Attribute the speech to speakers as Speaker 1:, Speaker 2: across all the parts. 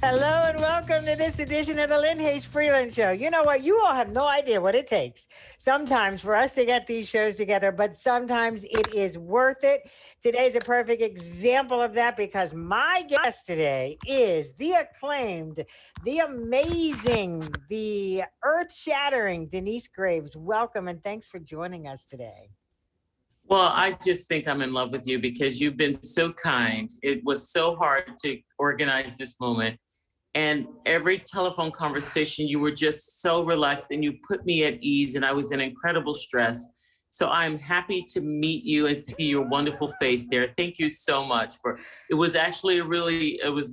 Speaker 1: Hello and welcome to this edition of the Lynne Hayes Freeland Show. You know what? You all have no idea what it takes sometimes for us to get these shows together, but sometimes it is worth it. Today's a perfect example of that because my guest today is the acclaimed, the amazing, the earth-shattering Denyce Graves. Welcome and thanks for joining us today.
Speaker 2: Well, I just think I'm in love with you because you've been so kind. It was so hard to organize this moment. And every telephone conversation, you were just so relaxed and you put me at ease and I was in incredible stress. So I'm happy to meet you and see your wonderful face there. Thank you so much it was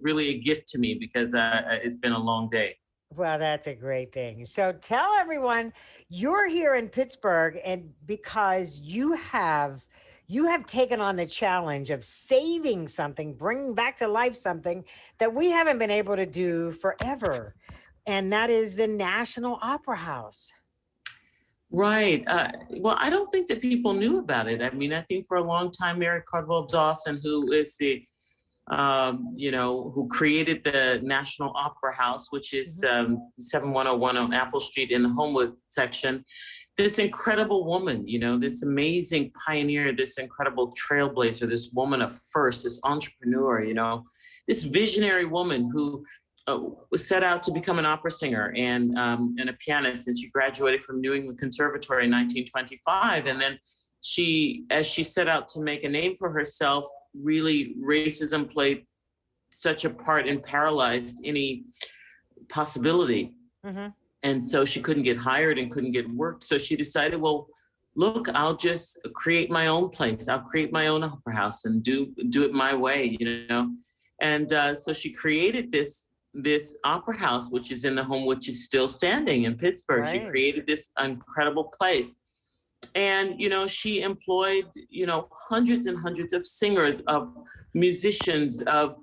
Speaker 2: really a gift to me because it's been a long day.
Speaker 1: Well, that's a great thing. So tell everyone you're here in Pittsburgh and because you have taken on the challenge of saving something, bringing back to life something that we haven't been able to do forever. And that is the National Opera House.
Speaker 2: Right. Well, I don't think that people knew about it. I mean, I think for a long time, Mary Cardwell Dawson, who is who created the National Opera House, which is 7101 on Apple Street in the Homewood section. This incredible woman, this amazing pioneer, this incredible trailblazer, this woman of first, this entrepreneur, this visionary woman who set out to become an opera singer and a pianist. And she graduated from New England Conservatory in 1925. And then as she set out to make a name for herself, really racism played such a part and paralyzed any possibility. Mm-hmm. And so she couldn't get hired and couldn't get work. So she decided, well, look, I'll just create my own place. I'll create my own opera house and do it my way, And so she created this opera house, which is in the home, which is still standing in Pittsburgh. Right. She created this incredible place. And, she employed, hundreds and hundreds of singers, of musicians, of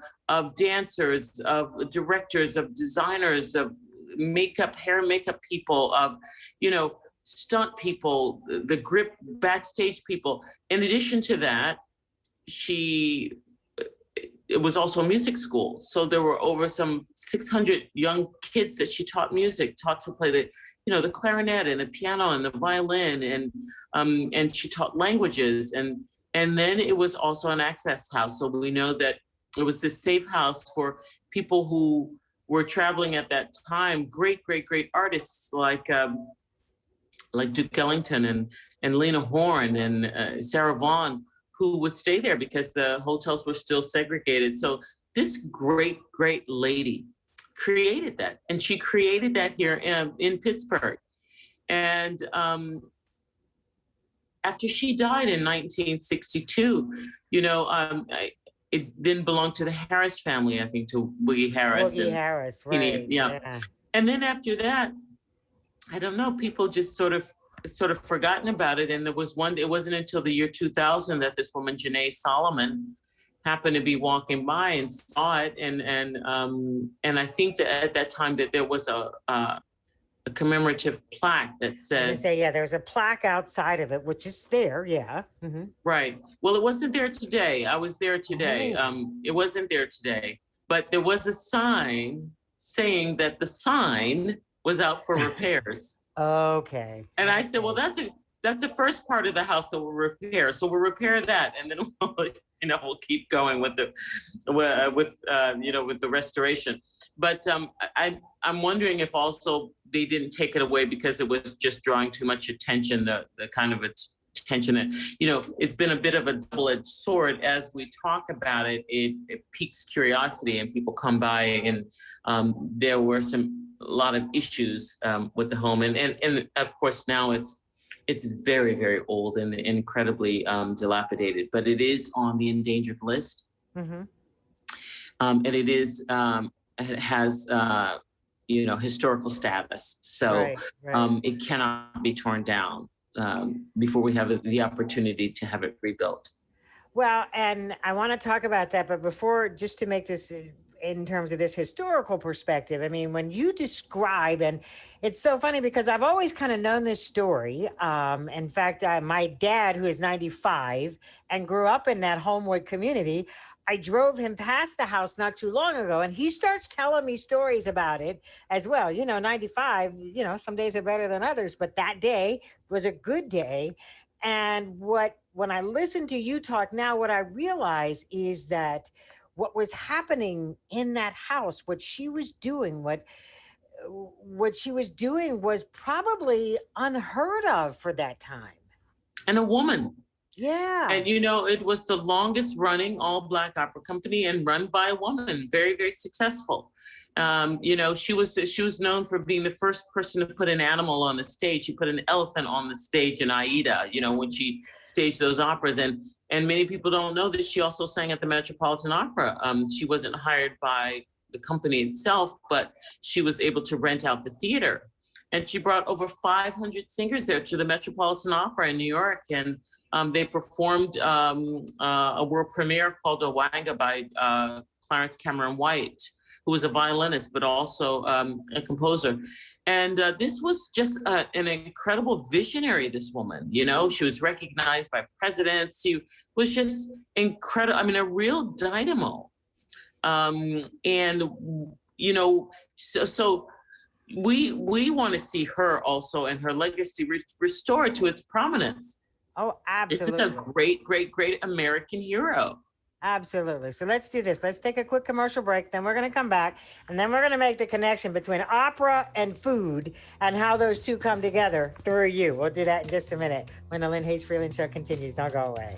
Speaker 2: dancers, of directors, of designers, of hair and makeup people, of, stunt people, the grip backstage people. In addition to that, it was also a music school. So there were over some 600 young kids that she taught music, taught to play the clarinet and the piano and the violin, and she taught languages. And then it was also an access house. So we know that it was this safe house for people who were traveling at that time, great, great, great artists like Duke Ellington and Lena Horne and Sarah Vaughan, who would stay there because the hotels were still segregated. So this great, great lady created that. And she created that here in Pittsburgh. And after she died in 1962, it then belonged to the Harris family, I think, to Woogie Harris.
Speaker 1: Harris, right.
Speaker 2: Yeah. And then after that, I don't know, people just sort of forgotten about it. And it wasn't until the year 2000 that this woman, Janae Solomon, happened to be walking by and saw it. And I think that at that time that there was a commemorative plaque that said,
Speaker 1: there's a plaque outside of it, which is there. Yeah. Mm-hmm.
Speaker 2: Right. Well, it wasn't there today. I was there today. It wasn't there today, but there was a sign saying that the sign was out for repairs.
Speaker 1: Okay.
Speaker 2: And I said, well, that's the first part of the house that we'll repair. So we'll repair that. And then we'll keep going with the restoration. But I'm wondering if also they didn't take it away because it was just drawing too much attention, the kind of attention that, it's been a bit of a double-edged sword. As we talk about it, it piques curiosity and people come by, and there were a lot of issues with the home. And of course now it's very, very old and incredibly dilapidated, but it is on the endangered list. Mm-hmm. And it has historical status. So right. It cannot be torn down before we have the opportunity to have it rebuilt.
Speaker 1: Well, and I want to talk about that, but before, just to make this in terms of this historical perspective. I mean, when you describe, and it's so funny because I've always kind of known this story. In fact, my dad, who is 95 and grew up in that Homewood community, I drove him past the house not too long ago, and he starts telling me stories about it as well. 95, some days are better than others, but that day was a good day. And when I listen to you talk now, what I realize is that what was happening in that house, what she was doing was probably unheard of for that time.
Speaker 2: And a woman.
Speaker 1: Yeah.
Speaker 2: And it was the longest running all Black opera company and run by a woman, very, very successful. She was known for being the first person to put an animal on the stage. She put an elephant on the stage in Aida, when she staged those operas. And many people don't know that she also sang at the Metropolitan Opera. She wasn't hired by the company itself, but she was able to rent out the theater. And she brought over 500 singers there to the Metropolitan Opera in New York. And they performed a world premiere called Owanga by Clarence Cameron White, who was a violinist, but also a composer. And this was just an incredible visionary, this woman. She was recognized by presidents. She was just incredible. I mean, a real dynamo. So we want to see her also and her legacy restored to its prominence.
Speaker 1: Oh, absolutely.
Speaker 2: This is a great, great, great American hero.
Speaker 1: Absolutely. So let's do this. Let's take a quick commercial break. Then we're going to come back, and then we're going to make the connection between opera and food and how those two come together through you. We'll do that in just a minute when the Lynne Hayes Freeland Show continues. Don't go away.